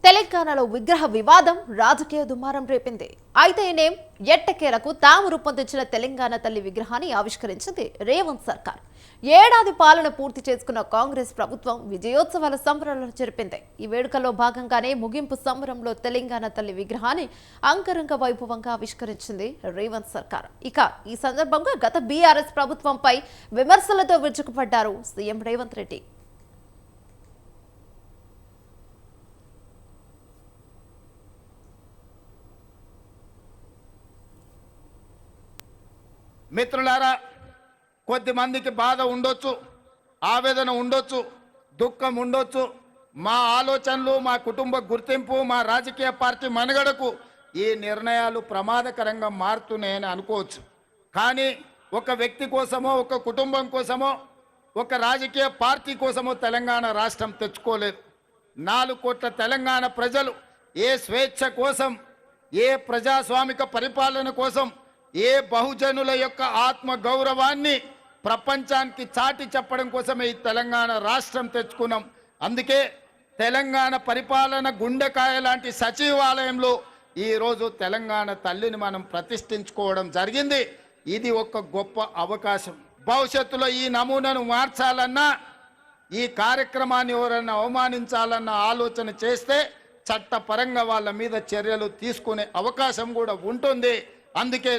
తెలంగాణలో విగ్రహ వివాదం రాజకీయ దుమారం రేపింది. అయితే నేం ఎట్టకేలకు తాము రూపొందించిన తెలంగాణ తల్లి విగ్రహాన్ని ఆవిష్కరించింది రేవంత్ సర్కార్. ఏడాది పాలన పూర్తి చేసుకున్న కాంగ్రెస్ ప్రభుత్వం విజయోత్సవాల సంబరాలను జరిపింది. ఈ వేడుకల్లో భాగంగానే ముగింపు సంబరంలో తెలంగాణ తల్లి విగ్రహాన్ని అంగరంగ వైభవంగా ఆవిష్కరించింది రేవంత్ సర్కార్. ఇక ఈ సందర్భంగా గత బీఆర్ఎస్ ప్రభుత్వంపై విమర్శలతో విరుచుకుపడ్డారు సీఎం రేవంత్ రెడ్డి. మిత్రులారా, కొద్దిమందికి బాధ ఉండొచ్చు, ఆవేదన ఉండొచ్చు, దుఃఖం ఉండొచ్చు. మా ఆలోచనలు, మా కుటుంబ గుర్తింపు, మా రాజకీయ పార్టీ మనుగడకు ఈ నిర్ణయాలు ప్రమాదకరంగా మారుతున్నాయని అనుకోవచ్చు. కానీ ఒక వ్యక్తి కోసమో, ఒక కుటుంబం కోసమో, ఒక రాజకీయ పార్టీ కోసమో తెలంగాణ రాష్ట్రం తెచ్చుకోలేదు. 4 కోట్ల తెలంగాణ ప్రజలు ఏ స్వేచ్ఛ కోసం, ఏ ప్రజాస్వామిక పరిపాలన కోసం, ఏ బహుజనుల యొక్క ఆత్మ గౌరవాన్ని ప్రపంచానికి చాటి చెప్పడం కోసమే ఈ తెలంగాణ రాష్ట్రం తెచ్చుకున్నాం. అందుకే తెలంగాణ పరిపాలన గుండెకాయ లాంటి సచివాలయంలో ఈరోజు తెలంగాణ తల్లిని మనం ప్రతిష్ఠించుకోవడం జరిగింది. ఇది ఒక గొప్ప అవకాశం. భవిష్యత్తులో ఈ నమూనాను మార్చాలన్నా, ఈ కార్యక్రమాన్ని ఎవరైనా అవమానించాలన్న ఆలోచన చేస్తే చట్టపరంగా వాళ్ళ మీద చర్యలు తీసుకునే అవకాశం కూడా ఉంటుంది. అందుకే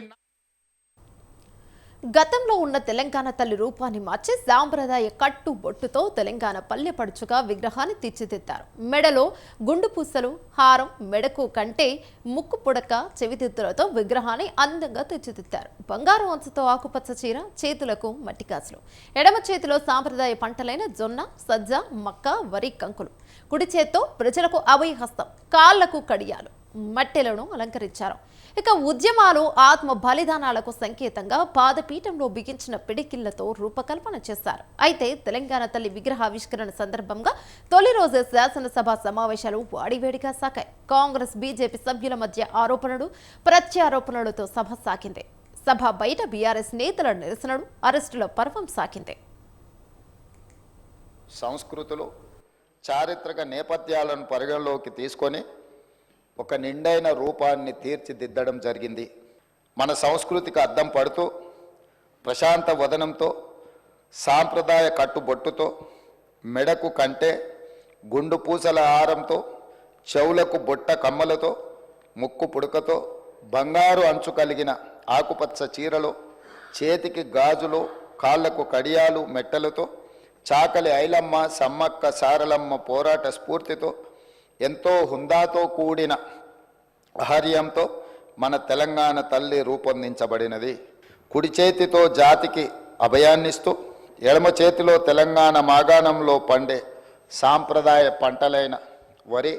గతంలో ఉన్న తెలంగాణ తల్లి రూపాన్ని మార్చి సాంప్రదాయ కట్టు బొట్టుతో తెలంగాణ పల్లె పడుచుగా విగ్రహాన్ని తీర్చిదిద్దారు. మెడలో గుండు పూసలు, హారం, మెడకు కంటే ముక్కు పుడక, చెవిదిద్దులతో విగ్రహాన్ని అందంగా తీర్చిదిద్దారు. బంగారు అంచుతో ఆకుపచ్చ చీర, చేతులకు మట్టి గాజులు, ఎడమ చేతిలో సాంప్రదాయ పంటలైన జొన్న, సజ్జ, మక్క, వరి కంకులు, కుడి చేత్తో ప్రజలకు అభయ హస్తం, కాళ్లకు కడియాలు, మట్టెలను అలంకరించారు. ఇక ఉద్యమాలు, ఆత్మ బలిదానాలకు సంకేతంగా పాదపీఠంలో బిగించిన పిడికిళ్లతో రూపకల్పన చేశారు. అయితే తెలంగాణ తల్లి విగ్రహ ఆవిష్కరణ సందర్భంగా తొలి రోజే శాసనసభ సమావేశాలు వాడివేడిగా సాగాయి. కాంగ్రెస్, బీజేపీ సభ్యుల మధ్య ఆరోపణలు, ప్రత్యారోపణలతో సభ సాగింది. సభ బయట బీఆర్ఎస్ నేతల నిరసనలు, అరెస్టుల పర్వం సాగింది. సంస్కృతులు, చారిత్రక నేపథ్యాలను పరిగణలోకి తీసుకొని ఒక నిండైన రూపాన్ని తీర్చిదిద్దడం జరిగింది. మన సంస్కృతికి అద్దం పడుతూ ప్రశాంత వదనంతో, సాంప్రదాయ కట్టుబొట్టుతో, మెడకు కంటే గుండు పూసల హారంతో, చెవులకు బొట్ట కమ్మలతో, ముక్కు పుడకతో, బంగారు అంచు కలిగిన ఆకుపచ్చ చీరలో, చేతికి గాజులు, కాళ్లకు కడియాలు, మెట్టలతో, చాకలి ఐలమ్మ, సమ్మక్క సారలమ్మ పోరాట స్ఫూర్తితో, ఎంతో హుందాతో కూడిన ఆహార్యంతో మన తెలంగాణ తల్లి రూపొందించబడినది. కుడి చేతితో జాతికి అభయాన్నిస్తూ, ఎడమ చేతిలో తెలంగాణ మాగాణంలో పండే సాంప్రదాయ పంటలైన వరి.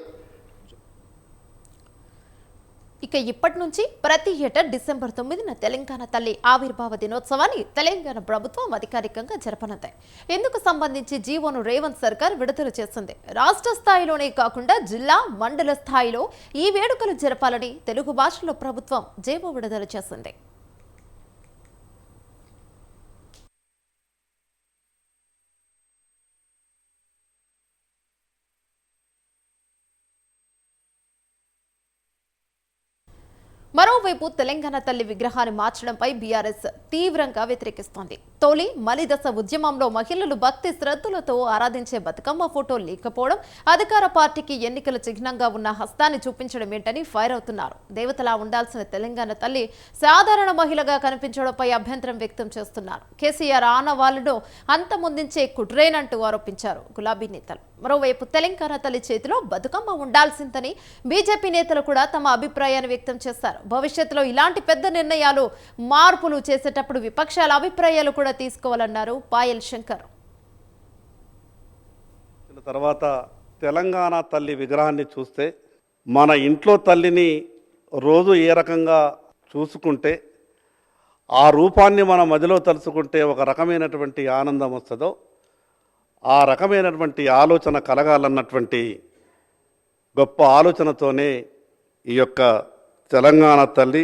ఇక ఇప్పటి నుంచి ప్రతి ఏటా డిసెంబర్ 9న తెలంగాణ తల్లి ఆవిర్భావ దినోత్సవాన్ని తెలంగాణ ప్రభుత్వం అధికారికంగా జరపనుంది. ఇందుకు సంబంధించి జీవోను రేవంత్ సర్కార్ విడుదల చేసింది. రాష్ట్ర స్థాయిలోనే కాకుండా జిల్లా, మండల స్థాయిలో ఈ వేడుకలు జరపాలని తెలుగు భాషలో ప్రభుత్వం జీవో విడుదల చేసింది. మరోవైపు తెలంగాణ తల్లి విగ్రహాన్ని మార్చడంపై బీఆర్ఎస్ తీవ్రంగా వ్యతిరేకిస్తోంది. తొలి మలిదశ ఉద్యమంలో మహిళలు భక్తి శ్రద్ధలతో ఆరాధించే బతుకమ్మ ఫోటో లేకపోవడం, అధికార పార్టీకి ఎన్నికల చిహ్నంగా ఉన్న హస్తాన్ని చూపించడం ఏంటని ఫైర్ అవుతున్నారు. దేవతలా ఉండాల్సిన తెలంగాణ తల్లి సాధారణ మహిళగా కనిపించడంపై అభ్యంతరం వ్యక్తం చేస్తున్నారు. కేసీఆర్ ఆనవాళ్లను అంతమొందించే కుట్రేనంటూ ఆరోపించారు గులాబీ నేతలు. మరోవైపు తెలంగాణ తల్లి చేతిలో బతుకమ్మ ఉండాల్సిందని బీజేపీ నేతలు కూడా తమ అభిప్రాయాన్ని వ్యక్తం చేశారు. భవిష్యత్తులో ఇలాంటి పెద్ద నిర్ణయాలు, మార్పులు చేసేటప్పుడు విపక్షాల అభిప్రాయాలు కూడా తీసుకోవాలన్నారు పాయల్ శంకర్. తర్వాత తెలంగాణ తల్లి విగ్రహాన్ని చూస్తే, మన ఇంట్లో తల్లిని రోజు ఏ రకంగా చూసుకుంటే, ఆ రూపాన్ని మన మదిలో తలుచుకుంటే ఒక రకమైనటువంటి ఆనందం వస్తుందో, ఆ రకమైనటువంటి ఆలోచన కలగాలన్నటువంటి గొప్ప ఆలోచనతోనే ఈ యొక్క తెలంగాణ తల్లి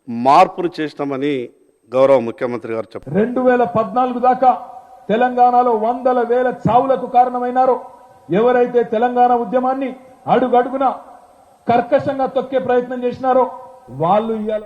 మార్పును చేసినామని గౌరవ ముఖ్యమంత్రి గారు చెప్పారు. 2014 దాకా తెలంగాణలో వందల వేల చావులకు కారణమైనారో, ఎవరైతే తెలంగాణ ఉద్యమాన్ని అడుగడుగున కర్కశంగా తొక్కే ప్రయత్నం చేసినారో వాళ్ళు ఇవాళ